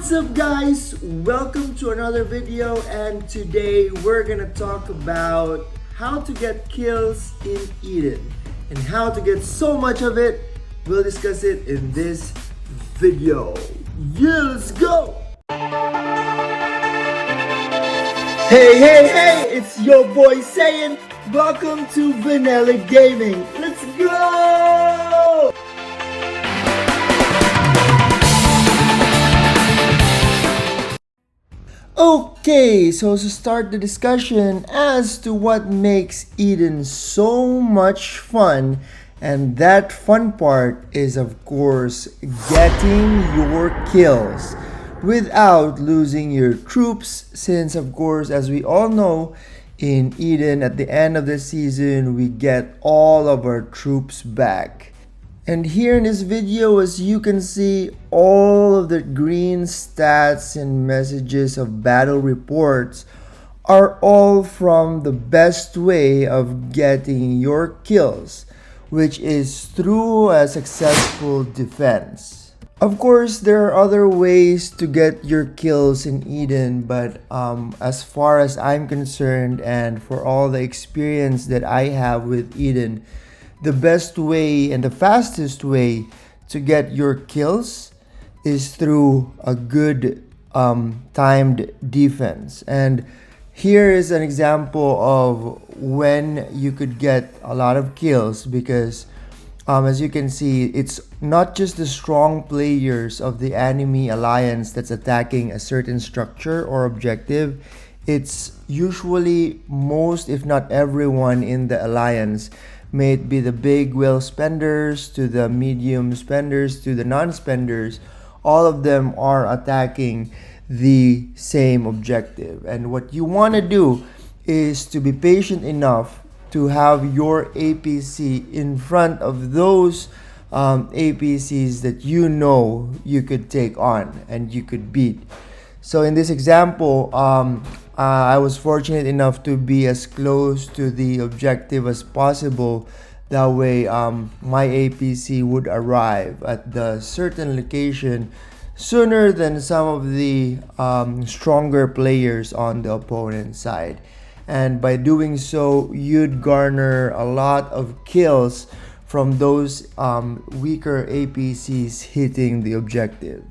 What's up guys? Welcome to another video, and today we're gonna talk about how to get kills in Eden and how to get so much of it. We'll discuss it in this video. Yeah, let's go! Hey, it's your boy Saiyan. Welcome to Vanilla Gaming. Let's go! Okay, so to start the discussion as to what makes Eden so much fun, and that fun part is of course getting your kills without losing your troops, since of course, as we all know, in Eden at the end of the season we get all of our troops back. And here in this video, as you can see, all of the green stats and messages of battle reports are all from the best way of getting your kills, which is through a successful defense. Of course, there are other ways to get your kills in Eden, but as far as I'm concerned and for all the experience that I have with Eden, the best way and the fastest way to get your kills is through a good timed defense. And here is an example of when you could get a lot of kills, because as you can see, it's not just the strong players of the enemy alliance that's attacking a certain structure or objective. It's usually most, if not everyone in the alliance, may it be the big whale spenders to the medium spenders to the non-spenders, all of them are attacking the same objective. And what you want to do is to be patient enough to have your APC in front of those APCs that you know you could take on and you could beat. So in this example, I was fortunate enough to be as close to the objective as possible. That way, my APC would arrive at the certain location sooner than some of the stronger players on the opponent's side. And by doing so, you'd garner a lot of kills from those weaker APCs hitting the objective.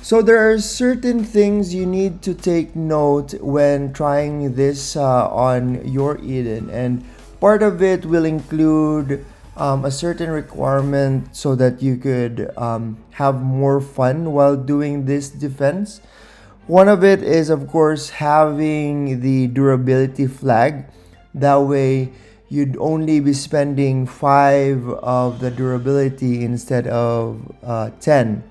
So there are certain things you need to take note when trying this on your Eden, and part of it will include a certain requirement so that you could have more fun while doing this defense. One of it is of course having the durability flag. That way you'd only be spending 5 of the durability instead of 10,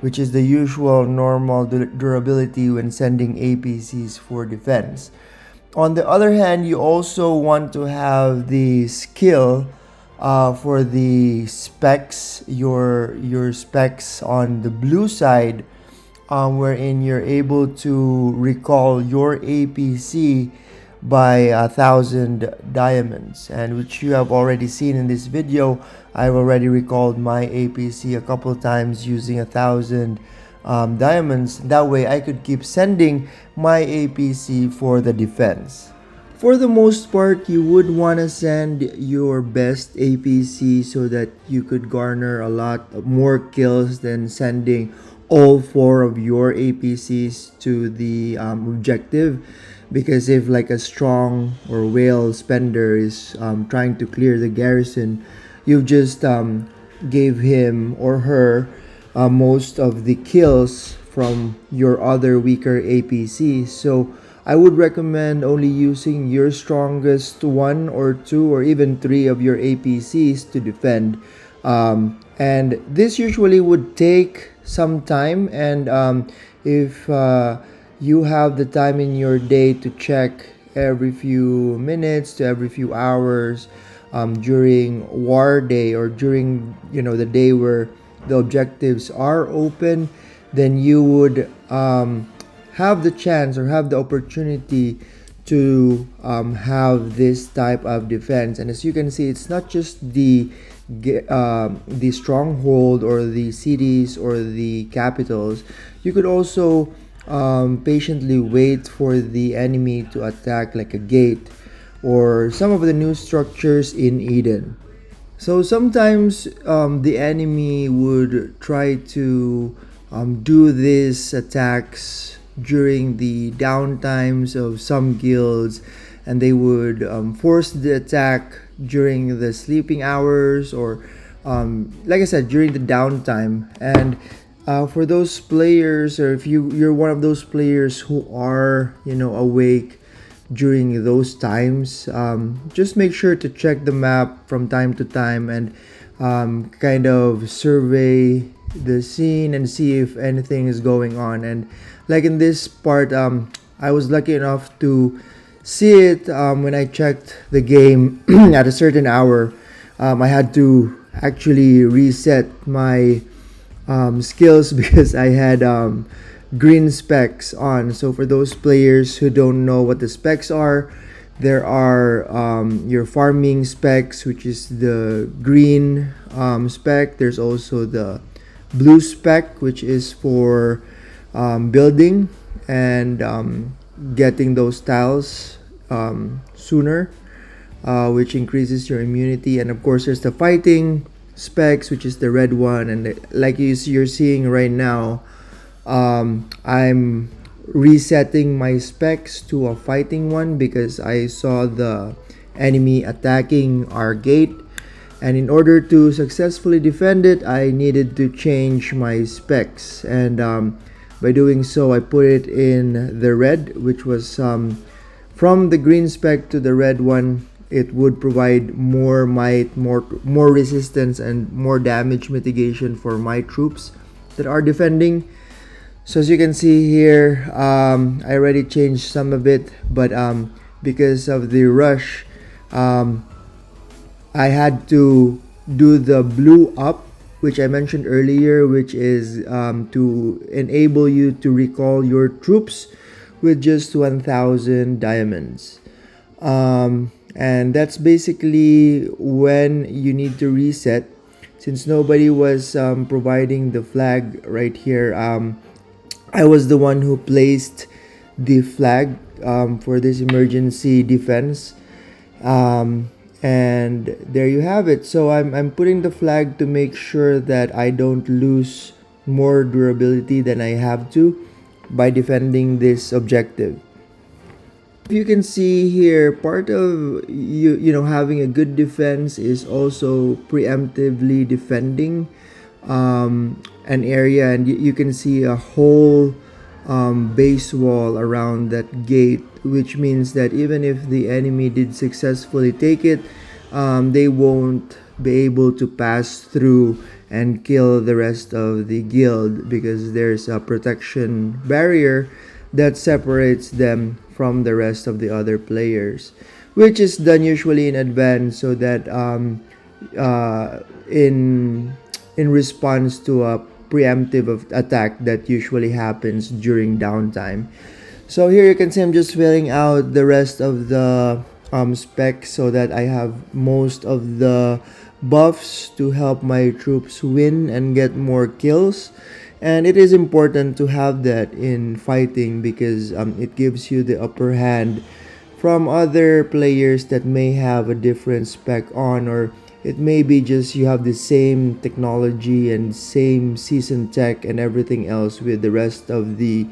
which is the usual normal durability when sending APCs for defense. On the other hand, you also want to have the skill for the specs, your specs on the blue side, wherein you're able to recall your APC by 1,000 diamonds, and which you have already seen in this video. I've already recalled my APC a couple times using 1,000 diamonds. That way I could keep sending my APC for the defense. For the most part, you would want to send your best APC so that you could garner a lot more kills than sending all 4 of your APCs to the objective. Because if like a strong or whale spender is trying to clear the garrison, you've just gave him or her most of the kills from your other weaker APCs. So I would recommend only using your strongest 1 or 2 or even 3 of your APCs to defend. And this usually would take some time, and if you have the time in your day to check every few minutes to every few hours during war day, or during the day where the objectives are open, then you would have the chance or have the opportunity to have this type of defense. And as you can see, it's not just the the stronghold or the cities or the capitals, you could also patiently wait for the enemy to attack, like a gate or some of the new structures in Eden. So sometimes the enemy would try to do these attacks during the downtimes of some guilds, and they would force the attack during the sleeping hours, or like I said, during the downtime. And for those players, or if you're one of those players who are awake during those times, just make sure to check the map from time to time and kind of survey the scene and see if anything is going on. And like in this part, I was lucky enough to see it when I checked the game at a certain hour. I had to actually reset my skills because I had green specs on. So for those players who don't know what the specs are, there are your farming specs, which is the green spec. There's also the blue spec, which is for building and getting those tiles sooner, which increases your immunity. And of course, there's the fighting specs, which is the red one. And like you're seeing right now, I'm resetting my specs to a fighting one because I saw the enemy attacking our gate, and in order to successfully defend it, I needed to change my specs. And by doing so, I put it in the red, which was from the green spec to the red one. It would provide more might, more resistance, and more damage mitigation for my troops that are defending. So as you can see here, I already changed some of it, but because of the rush, I had to do the blue up, which I mentioned earlier, which is to enable you to recall your troops with just 1,000 diamonds. And that's basically when you need to reset. Since nobody was providing the flag right here, I was the one who placed the flag for this emergency defense. And there you have it. So I'm putting the flag to make sure that I don't lose more durability than I have to by defending this objective. You can see here, part of having a good defense is also preemptively defending an area, and you can see a whole base wall around that gate, which means that even if the enemy did successfully take it, they won't be able to pass through and kill the rest of the guild, because there's a protection barrier that separates them from the rest of the other players, which is done usually in advance, so that in response to a preemptive attack that usually happens during downtime. So here you can see I'm just filling out the rest of the specs so that I have most of the buffs to help my troops win and get more kills. And it is important to have that in fighting because it gives you the upper hand from other players that may have a different spec on, or it may be just you have the same technology and same season tech and everything else with the rest of the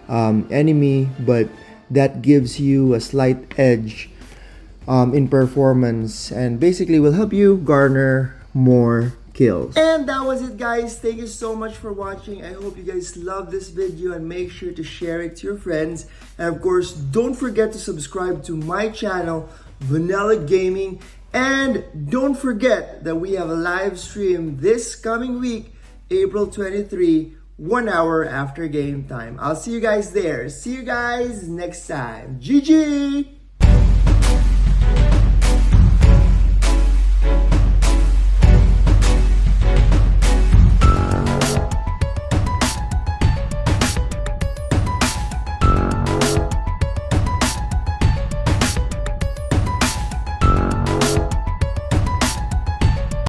enemy, but that gives you a slight edge in performance and basically will help you garner more kills. And that was it, guys. Thank you so much for watching. I hope you guys love this video, and make sure to share it to your friends. And of course, don't forget to subscribe to my channel, Vanilla Gaming. And don't forget that we have a live stream this coming week, April 23, 1 hour after game time. I'll see you guys there. See you guys next time. GG!